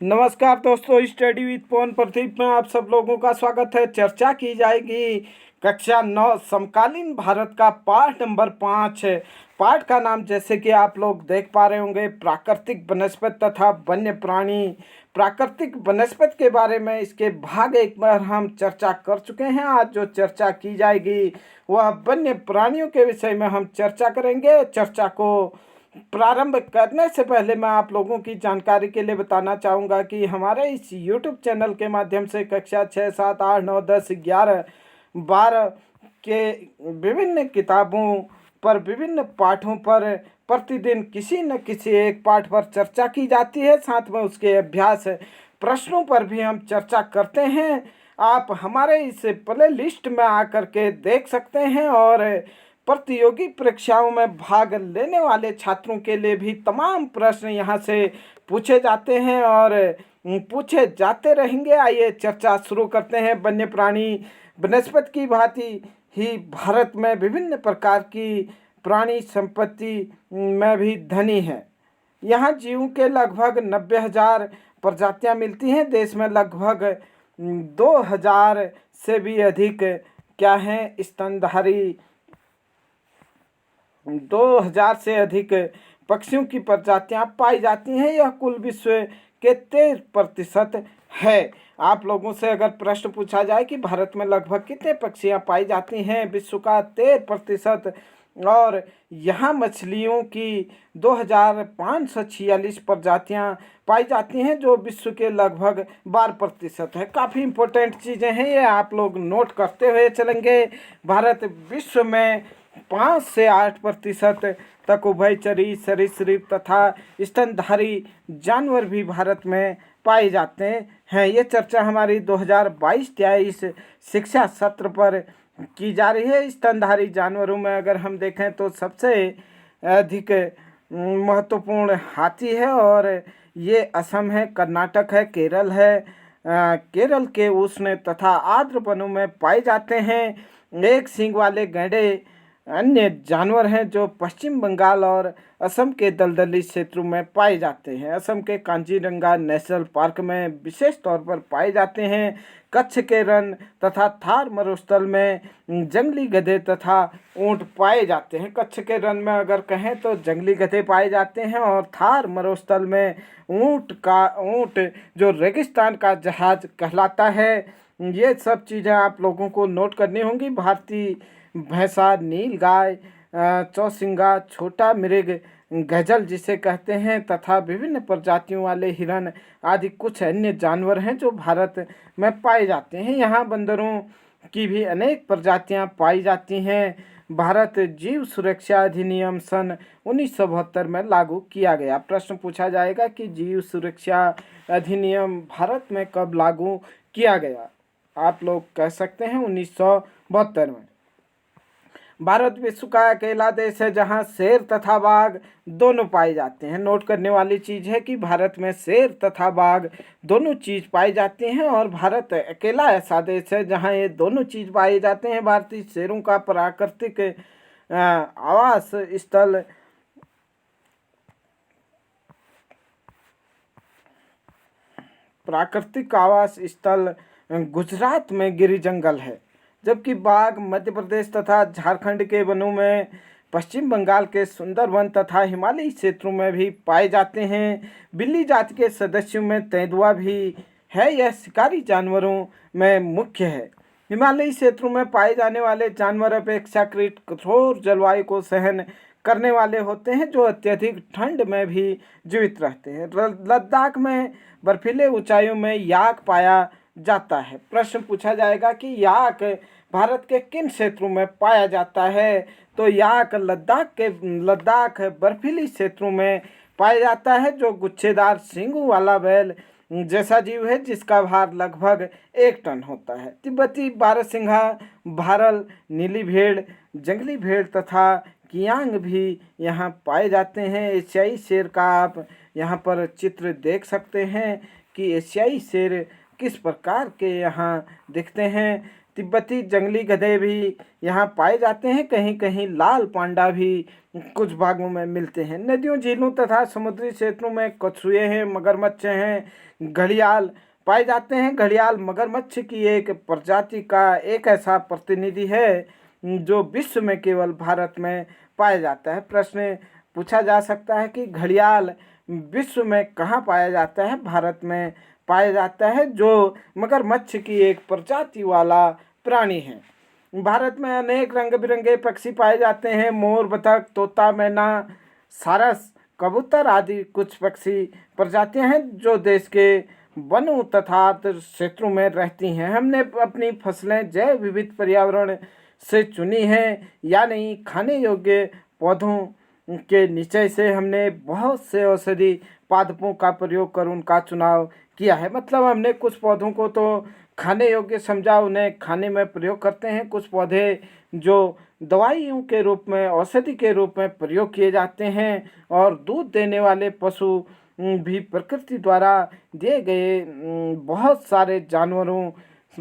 नमस्कार दोस्तों, study with पवन प्रदीप में आप सब लोगों का स्वागत है। चर्चा की जाएगी कक्षा 9 समकालीन भारत का पाठ नंबर 5 है। पाठ का नाम जैसे कि आप लोग देख पा रहे होंगे, प्राकृतिक वनस्पति तथा वन्य प्राणी। प्राकृतिक वनस्पति के बारे में इसके भाग एक बार हम चर्चा कर चुके हैं। आज जो चर्चा की जाएगी वह वन्य प्राणियों के विषय में हम चर्चा करेंगे। चर्चा को प्रारंभ करने से पहले मैं आप लोगों की जानकारी के लिए बताना चाहूँगा कि हमारे इस YouTube चैनल के माध्यम से कक्षा 6, 7, 8, 9, 10, 11, 12 के विभिन्न किताबों पर, विभिन्न पाठों पर प्रतिदिन किसी न किसी एक पाठ पर चर्चा की जाती है। साथ में उसके अभ्यास प्रश्नों पर भी हम चर्चा करते हैं। आप हमारे इस प्ले लिस्ट में आकर के देख सकते हैं और प्रतियोगी परीक्षाओं में भाग लेने वाले छात्रों के लिए भी तमाम प्रश्न यहाँ से पूछे जाते हैं और पूछे जाते रहेंगे। आइए चर्चा शुरू करते हैं। वन्य प्राणी वनस्पति की भांति ही भारत में विभिन्न प्रकार की प्राणी संपत्ति में भी धनी है। यहाँ जीवों के लगभग 90,000 प्रजातियाँ मिलती हैं। देश में लगभग 2,000 से भी अधिक क्या हैं स्तनधारी 2,000 से अधिक पक्षियों की प्रजातियां पाई जाती हैं। यह कुल विश्व के 13% है। आप लोगों से अगर प्रश्न पूछा जाए कि भारत में लगभग कितने पक्षियां पाई जाती हैं, विश्व का 13%, और यहाँ मछलियों की 2,546 प्रजातियां पाई जाती हैं जो विश्व के लगभग 12% है। काफ़ी इम्पोर्टेंट चीज़ें हैं, ये आप लोग नोट करते हुए चलेंगे। भारत विश्व में 5 से 8% तक उभयचरी सरीसृप तथा स्तनधारी जानवर भी भारत में पाए जाते हैं। ये चर्चा हमारी 2022-23 शिक्षा सत्र पर की जा रही है। स्तनधारी जानवरों में अगर हम देखें तो सबसे अधिक महत्वपूर्ण हाथी है और ये असम है, कर्नाटक है, केरल है। केरल के उष्ण तथा आर्द्र वनों में पाए जाते हैं। एक सींग वाले गैंडे अन्य जानवर हैं जो पश्चिम बंगाल और असम के दलदली क्षेत्रों में पाए जाते हैं। असम के कांजीरंगा नेशनल पार्क में विशेष तौर पर पाए जाते हैं। कच्छ के रण तथा थार मरुस्थल में जंगली गधे तथा ऊंट पाए जाते हैं। कच्छ के रण में अगर कहें तो जंगली गधे पाए जाते हैं और थार मरुस्थल में ऊंट जो रेगिस्तान का जहाज कहलाता है। ये सब चीज़ें आप लोगों को नोट करनी होंगी। भारतीय भैंसा, नील गाय, चौसिंगा, छोटा मृग, गजल जिसे कहते हैं, तथा विभिन्न प्रजातियों वाले हिरण आदि कुछ अन्य जानवर हैं जो भारत में पाए जाते हैं। यहाँ बंदरों की भी अनेक प्रजातियाँ पाई जाती हैं। भारत जीव सुरक्षा अधिनियम सन 1972 में लागू किया गया। प्रश्न पूछा जाएगा कि जीव सुरक्षा अधिनियम भारत में कब लागू किया गया। आप लोग कह सकते हैं 1972 में। भारत विश्व का अकेला देश है जहां शेर तथा बाघ दोनों पाए जाते हैं। नोट करने वाली चीज़ है कि भारत में शेर तथा बाघ दोनों चीज़ पाई जाती हैं और भारत अकेला ऐसा देश है जहां ये दोनों चीज़ पाए जाते हैं। भारतीय शेरों का प्राकृतिक आवास स्थल गुजरात में गिरी जंगल है, जबकि बाघ मध्य प्रदेश तथा झारखंड के वनों में, पश्चिम बंगाल के सुंदरवन तथा हिमालयी क्षेत्रों में भी पाए जाते हैं। बिल्ली जाति के सदस्यों में तेंदुआ भी है। यह शिकारी जानवरों में मुख्य है। हिमालयी क्षेत्रों में पाए जाने वाले जानवर अपेक्षाकृत कठोर जलवायु को सहन करने वाले होते हैं जो अत्यधिक ठंड में भी जीवित रहते हैं। लद्दाख में बर्फीले ऊंचाइयों में याक पाया जाता है। प्रश्न पूछा जाएगा कि याक भारत के किन क्षेत्रों में पाया जाता है, तो याक लद्दाख बर्फीली क्षेत्रों में पाया जाता है जो गुच्छेदार सींगों वाला बैल जैसा जीव है जिसका भार लगभग 1 टन होता है। तिब्बती बारहसिंघा, भारल, नीली भेड़, जंगली भेड़ तथा कियांग भी यहाँ पाए जाते हैं। एशियाई शेर का आप यहाँ पर चित्र देख सकते हैं कि एशियाई शेर किस प्रकार के यहाँ दिखते हैं। तिब्बती जंगली गधे भी यहाँ पाए जाते हैं। कहीं कहीं लाल पांडा भी कुछ भागों में मिलते हैं। नदियों, झीलों तथा समुद्री क्षेत्रों में कछुए हैं, मगरमच्छ हैं, घड़ियाल पाए जाते हैं। घड़ियाल मगरमच्छ की एक प्रजाति का एक ऐसा प्रतिनिधि है जो विश्व में केवल भारत में पाया जाता है। प्रश्न पूछा जा सकता है कि घड़ियाल विश्व में कहाँ पाया जाता है? भारत में पाया जाता है, जो मगरमच्छ की एक प्रजाति वाला प्राणी है। भारत में अनेक रंग बिरंगे पक्षी पाए जाते हैं। मोर, बतख, तोता, मैना, सारस, कबूतर आदि कुछ पक्षी प्रजातियां हैं जो देश के वनों तथा क्षेत्रों में रहती हैं। हमने अपनी फसलें जैव विविध पर्यावरण से चुनी हैं या नहीं? खाने योग्य पौधों के नीचे से हमने बहुत से औषधि पादपों का प्रयोग कर उनका चुनाव किया है। मतलब हमने कुछ पौधों को तो खाने योग्य समझा, उन्हें खाने में प्रयोग करते हैं। कुछ पौधे जो दवाइयों के रूप में, औषधि के रूप में प्रयोग किए जाते हैं। और दूध देने वाले पशु भी प्रकृति द्वारा दिए गए बहुत सारे जानवरों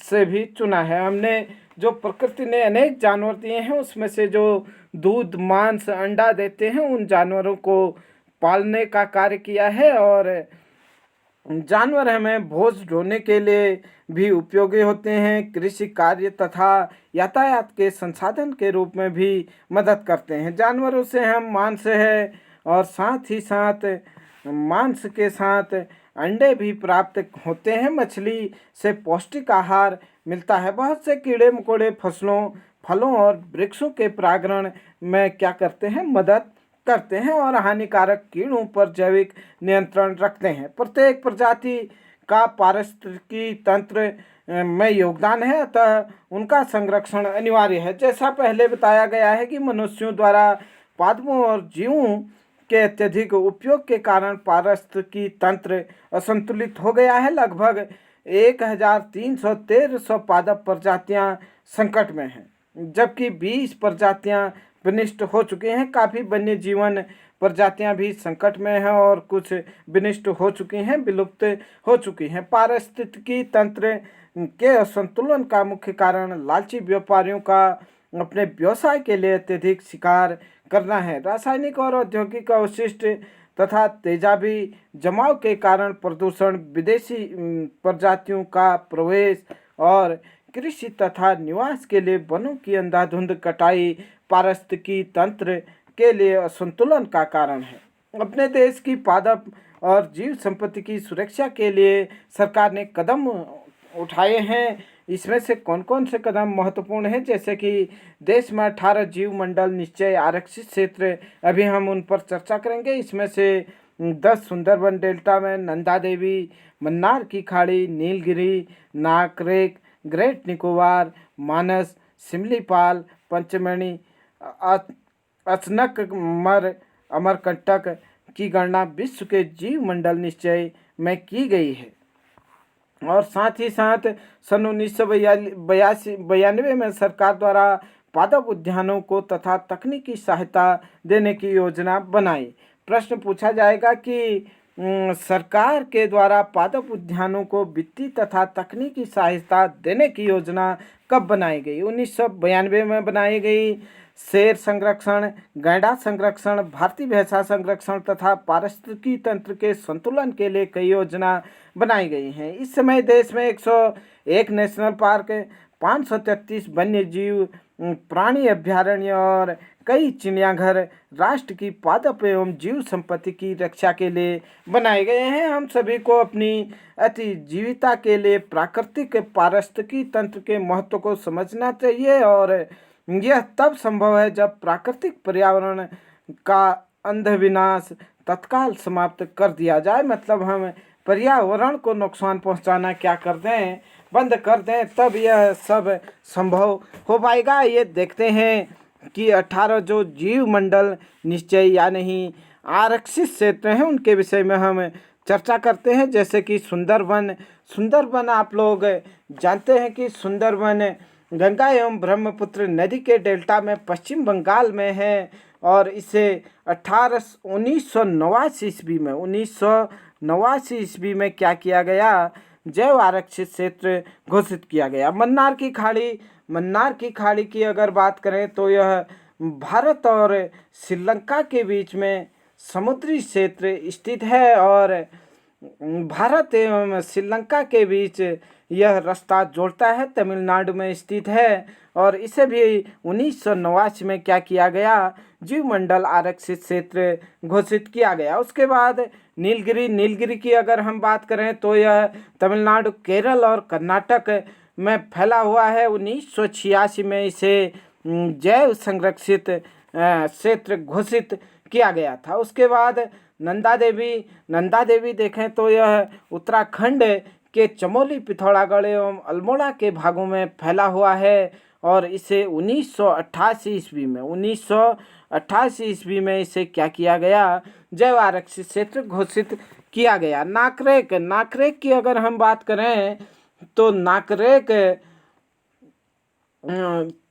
से भी चुना है। हमने जो प्रकृति ने अनेक जानवर दिए हैं उसमें से जो दूध, मांस, अंडा देते हैं उन जानवरों को पालने का कार्य किया है। और जानवर हमें बोझ ढोने के लिए भी उपयोगी होते हैं। कृषि कार्य तथा यातायात के संसाधन के रूप में भी मदद करते हैं। जानवरों से हम मांस है और साथ ही साथ मांस के साथ अंडे भी प्राप्त होते हैं। मछली से पौष्टिक आहार मिलता है। बहुत से कीड़े मकोड़े फसलों, फलों और वृक्षों के परागण में क्या करते हैं? मदद करते हैं और हानिकारक कीड़ों पर जैविक नियंत्रण रखते हैं। प्रत्येक प्रजाति का पारिस्थितिकी तंत्र में योगदान है, अतः उनका संरक्षण अनिवार्य है। जैसा पहले बताया गया है कि मनुष्यों द्वारा पादपों और जीवों के अत्यधिक उपयोग के कारण पारिस्थितिकी तंत्र असंतुलित हो गया है। लगभग 1300 पादप प्रजातियां संकट में हैं, जबकि 20 प्रजातियां विनिष्ट हो चुकी हैं। काफ़ी वन्य जीवन प्रजातियां भी संकट में हैं और कुछ विनिष्ट हो चुकी हैं, विलुप्त हो चुकी हैं। पारिस्थितिकी तंत्र के असंतुलन का मुख्य कारण लालची व्यापारियों का अपने व्यवसाय के लिए अत्यधिक शिकार करना है। रासायनिक और औद्योगिक अवशिष्ट तथा तेजाबी जमाव के कारण प्रदूषण, विदेशी प्रजातियों का प्रवेश और कृषि तथा निवास के लिए वनों की अंधाधुंध कटाई पारिस्थितिकी तंत्र के लिए असंतुलन का कारण है। अपने देश की पादप और जीव संपत्ति की सुरक्षा के लिए सरकार ने कदम उठाए हैं। इसमें से कौन कौन से कदम महत्वपूर्ण हैं? जैसे कि देश में 18 जीव मंडल निश्चय आरक्षित क्षेत्र, अभी हम उन पर चर्चा करेंगे। इसमें से 10 सुंदरबन डेल्टा में नंदा देवी, मन्नार की खाड़ी, नीलगिरी, नाकरेक, ग्रेट निकोबार, मानस, सिमलीपाल, पंचमढ़ी, अचनकमर, अमरकंटक की गणना विश्व के जीव मंडल निश्चय में की गई है। और साथ ही साथ सन 1992 में सरकार द्वारा पादप उद्यानों को तथा तकनीकी सहायता देने की योजना बनाई। प्रश्न पूछा जाएगा कि सरकार के द्वारा पादप उद्यानों को वित्तीय तथा तकनीकी सहायता देने की योजना कब बनाई गई? 1992 में बनाई गई। शेर संरक्षण, गैंडा संरक्षण, भारतीय भैंसा संरक्षण तथा पारिस्थितिकी तंत्र के संतुलन के लिए कई योजना बनाई गई हैं। इस समय देश में 101 नेशनल पार्क, 533 वन्य जीव प्राणी अभ्यारण्य और कई चिड़ियाघर राष्ट्र की पादप एवं जीव संपत्ति की रक्षा के लिए बनाए गए हैं। हम सभी को अपनी अतिजीविता के लिए प्राकृतिक पारिस्थितिकी तंत्र के महत्व को समझना चाहिए और यह तब संभव है जब प्राकृतिक पर्यावरण का अंध विनाश तत्काल समाप्त कर दिया जाए। मतलब हम पर्यावरण को नुकसान पहुंचाना क्या कर दें, बंद कर दें, तब यह सब संभव हो पाएगा। ये देखते हैं कि 18 जो जीव मंडल निश्चय या नहीं आरक्षित क्षेत्र हैं उनके विषय में हम चर्चा करते हैं। जैसे कि सुंदरबन आप लोग जानते हैं कि सुंदरबन गंगा एवं ब्रह्मपुत्र नदी के डेल्टा में पश्चिम बंगाल में है और इसे 1989 ईस्वी में क्या किया गया? जैव आरक्षित क्षेत्र घोषित किया गया। मन्नार की खाड़ी की अगर बात करें तो यह भारत और श्रीलंका के बीच में समुद्री क्षेत्र स्थित है और भारत एवं श्रीलंका के बीच यह रास्ता जोड़ता है, तमिलनाडु में स्थित है और इसे भी 1989 में क्या किया गया, जीवमंडल आरक्षित क्षेत्र घोषित किया गया। उसके बाद नीलगिरी की अगर हम बात करें तो यह तमिलनाडु, केरल और कर्नाटक में फैला हुआ है। 1986 में इसे जैव संरक्षित क्षेत्र घोषित किया गया था। उसके बाद नंदा देवी देखें तो यह उत्तराखंड के चमोली, पिथौरागढ़ एवं अल्मोड़ा के भागों में फैला हुआ है और इसे 1988 ईस्वी में इसे क्या किया गया, जैव आरक्षित क्षेत्र घोषित किया गया। नाकरेक की अगर हम बात करें तो नाकरेक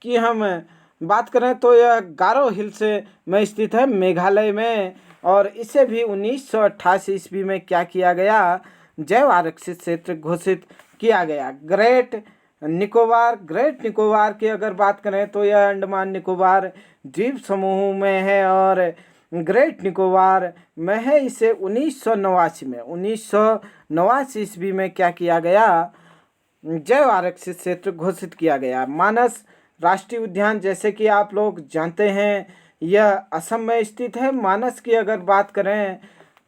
की हम बात करें तो यह गारो हिल्स में स्थित है, मेघालय में, और इसे भी 1988 ईस्वी में क्या किया गया, जैव आरक्षित क्षेत्र घोषित किया गया। ग्रेट निकोबार की अगर बात करें तो यह अंडमान निकोबार द्वीप समूह में है और ग्रेट निकोबार में है। इसे 1989 ईस्वी में क्या किया गया, जैव आरक्षित क्षेत्र घोषित किया गया। मानस राष्ट्रीय उद्यान, जैसे कि आप लोग जानते हैं, यह असम में स्थित है। मानस की अगर बात करें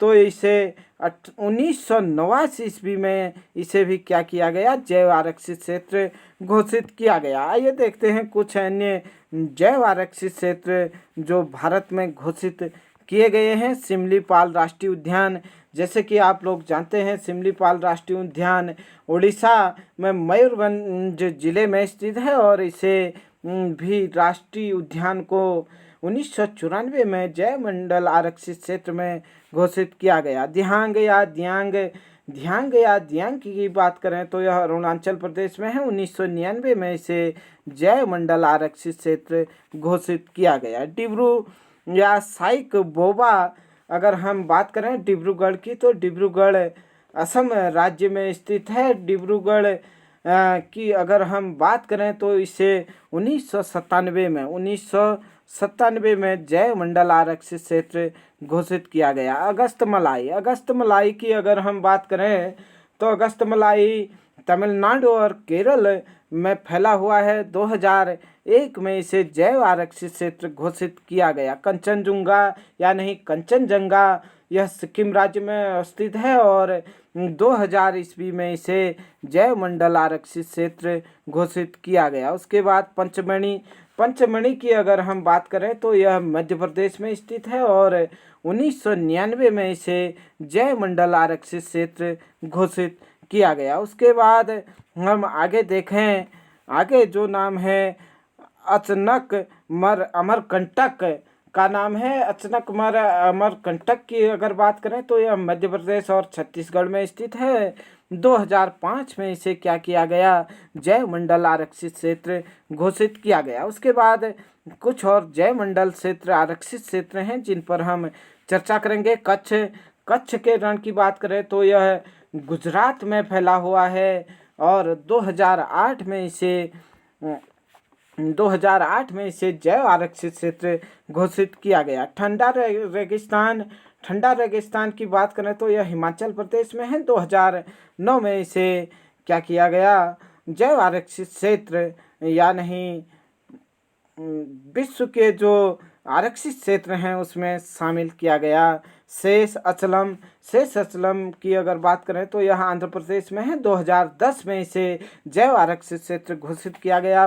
तो इसे 1989 ईस्वी में इसे भी क्या किया गया, जैव आरक्षित क्षेत्र घोषित किया गया। आइए देखते हैं कुछ अन्य जैव आरक्षित क्षेत्र जो भारत में घोषित किए गए हैं। सिमलीपाल राष्ट्रीय उद्यान, जैसे कि आप लोग जानते हैं, सिमलीपाल राष्ट्रीय उद्यान उड़ीसा में मयूरभंज जिले में स्थित है और इसे भी राष्ट्रीय उद्यान को 1994 में जैव मंडल आरक्षित क्षेत्र में घोषित किया गया। दियांग की बात करें तो यह अरुणाचल प्रदेश में है। 1999 में इसे जैव मंडल आरक्षित क्षेत्र घोषित किया गया। डिब्रू या साइक बोबा अगर हम बात करें डिब्रूगढ़ की तो डिब्रूगढ़ असम राज्य में स्थित है। डिब्रूगढ़ की अगर हम बात करें तो इसे 1997 में जैव मंडल आरक्षित क्षेत्र घोषित किया गया। अगस्त मलाई की अगर हम बात करें तो अगस्त मलाई तमिलनाडु और केरल में फैला हुआ है। 2001 में इसे जैव आरक्षित क्षेत्र घोषित किया गया। कंचनजंगा यह सिक्किम राज्य में स्थित है और 2000 ईस्वी में इसे जैव मंडल आरक्षित क्षेत्र घोषित किया गया। उसके बाद पंचमढ़ी की अगर हम बात करें तो यह मध्य प्रदेश में स्थित है और 1999 में इसे जैव मंडल आरक्षित क्षेत्र घोषित किया गया। उसके बाद हम आगे देखें, आगे जो नाम है अमरकंटक का नाम है। अमरकंटक की अगर बात करें तो यह मध्य प्रदेश और छत्तीसगढ़ में स्थित है। 2005 में इसे क्या किया गया, जैव मंडल आरक्षित क्षेत्र घोषित किया गया। उसके बाद कुछ और जैव मंडल क्षेत्र आरक्षित क्षेत्र हैं जिन पर हम चर्चा करेंगे। कच्छ के रण की बात करें तो यह गुजरात में फैला हुआ है और 2008 में इसे जैव आरक्षित क्षेत्र घोषित किया गया। ठंडा रेगिस्तान की बात करें तो यह हिमाचल प्रदेश में है। 2009 में इसे क्या किया गया, जैव आरक्षित क्षेत्र या नहीं विश्व के जो आरक्षित क्षेत्र हैं उसमें शामिल किया गया। शेष अचलम की अगर बात करें तो यह आंध्र प्रदेश में है। 2010 में इसे जैव आरक्षित क्षेत्र घोषित किया गया।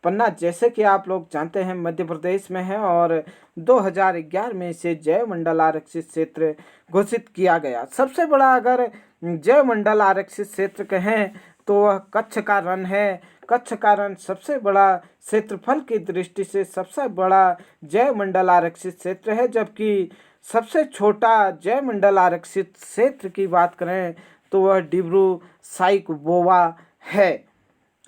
पन्ना जैसे कि आप लोग जानते हैं मध्य प्रदेश में है और 2011 में इसे जैव मंडल आरक्षित क्षेत्र घोषित किया गया। सबसे बड़ा अगर जैव मंडल आरक्षित क्षेत्र कहें तो वह कच्छ का रण है। कच्छ का रण सबसे बड़ा क्षेत्रफल की दृष्टि से सबसे बड़ा जैव मंडल आरक्षित क्षेत्र है, जबकि सबसे छोटा जैव मंडल आरक्षित क्षेत्र की बात करें तो वह डिब्रू साइखोवा है।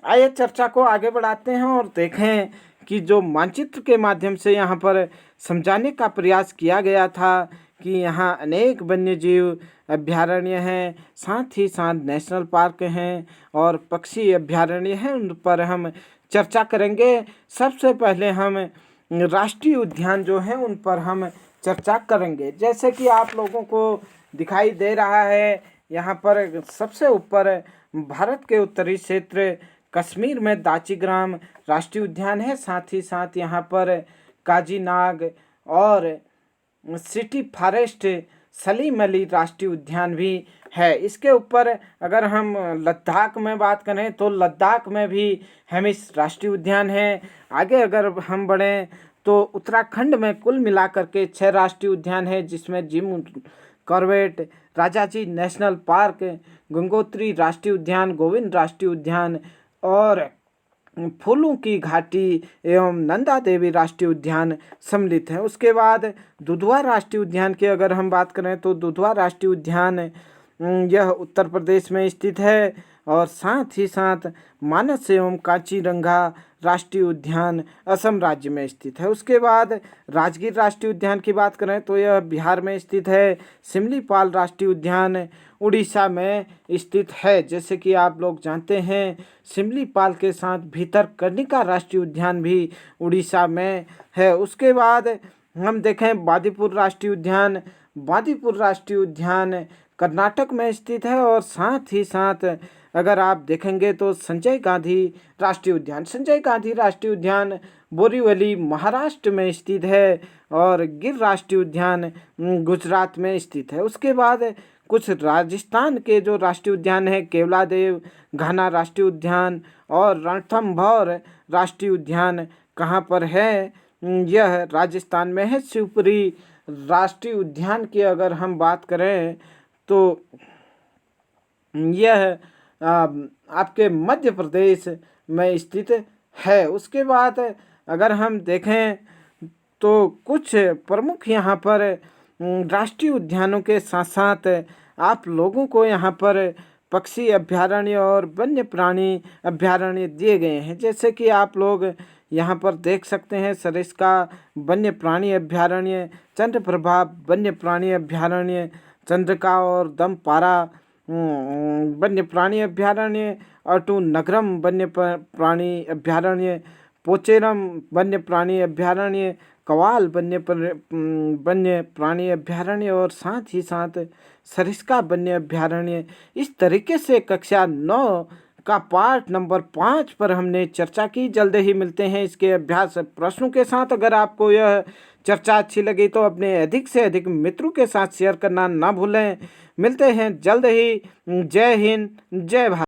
आइए चर्चा को आगे बढ़ाते हैं और देखें कि जो मानचित्र के माध्यम से यहाँ पर समझाने का प्रयास किया गया था कि यहाँ अनेक वन्यजीव अभ्यारण्य हैं, साथ ही साथ नेशनल पार्क हैं और पक्षी अभ्यारण्य हैं, उन पर हम चर्चा करेंगे। सबसे पहले हम राष्ट्रीय उद्यान जो हैं उन पर हम चर्चा करेंगे। जैसे कि आप लोगों को दिखाई दे रहा है, यहाँ पर सबसे ऊपर भारत के उत्तरी क्षेत्र कश्मीर में दाचीग्राम राष्ट्रीय उद्यान है। साथ ही साथ यहाँ पर काजीनाग और सिटी फॉरेस्ट सलीम अली राष्ट्रीय उद्यान भी है। इसके ऊपर अगर हम लद्दाख में बात करें तो लद्दाख में भी हेमिस राष्ट्रीय उद्यान है। आगे अगर हम बढ़ें तो उत्तराखंड में कुल मिलाकर के 6 राष्ट्रीय उद्यान है, जिसमें Jim Corbett, Rajaji national park, Gangotri राष्ट्रीय उद्यान, गोविंद राष्ट्रीय उद्यान और फूलों की घाटी एवं नंदा देवी राष्ट्रीय उद्यान सम्मिलित है। उसके बाद दुधवा राष्ट्रीय उद्यान की अगर हम बात करें तो दुधवा राष्ट्रीय उद्यान यह उत्तर प्रदेश में स्थित है और साथ ही साथ मानस एवं कांचीरंगा राष्ट्रीय उद्यान असम राज्य में स्थित है। उसके बाद राजगीर राष्ट्रीय उद्यान की बात करें तो यह बिहार में स्थित है। सिमलीपाल राष्ट्रीय उद्यान उड़ीसा में स्थित है। जैसे कि आप लोग जानते हैं, सिमलीपाल के साथ भितरकनिका राष्ट्रीय उद्यान भी उड़ीसा में है। उसके बाद हम देखें बांदीपुर राष्ट्रीय उद्यान। बांदीपुर राष्ट्रीय उद्यान कर्नाटक में स्थित है और साथ ही साथ अगर आप देखेंगे तो संजय गांधी राष्ट्रीय उद्यान, संजय गांधी राष्ट्रीय उद्यान बोरीवली महाराष्ट्र में स्थित है और गिर राष्ट्रीय उद्यान गुजरात में स्थित है। उसके बाद कुछ राजस्थान के जो राष्ट्रीय उद्यान है, केवलादेव घाना राष्ट्रीय उद्यान और रणथंभौर राष्ट्रीय उद्यान कहाँ पर है? यह राजस्थान में है। शिवपुरी राष्ट्रीय उद्यान की अगर हम बात करें तो यह आपके मध्य प्रदेश में स्थित है। उसके बाद अगर हम देखें तो कुछ प्रमुख यहाँ पर राष्ट्रीय उद्यानों के साथ साथ आप लोगों को यहाँ पर पक्षी अभ्यारण्य और वन्य प्राणी अभ्यारण्य दिए गए हैं। जैसे कि आप लोग यहाँ पर देख सकते हैं, सरिस्का वन्य प्राणी अभ्यारण्य, चंद्रप्रभा वन्य प्राणी अभ्यारण्य, चंद्रिका और दमपारा वन्य प्राणी अभ्यारण्य, अटू नगरम वन्य प्राणी अभ्यारण्य, पोचेरम वन्य प्राणी अभ्यारण्य, कवाल वन्य प्राणी अभ्यारण्य और साथ ही साथ सरिस्का वन्य अभ्यारण्य। इस तरीके से कक्षा 9 का पार्ट नंबर 5 पर हमने चर्चा की। जल्द ही मिलते हैं इसके अभ्यास प्रश्नों के साथ। अगर आपको यह चर्चा अच्छी लगी तो अपने अधिक से अधिक मित्रों के साथ शेयर करना ना भूलें। मिलते हैं जल्द ही। जय हिंद, जय भारत।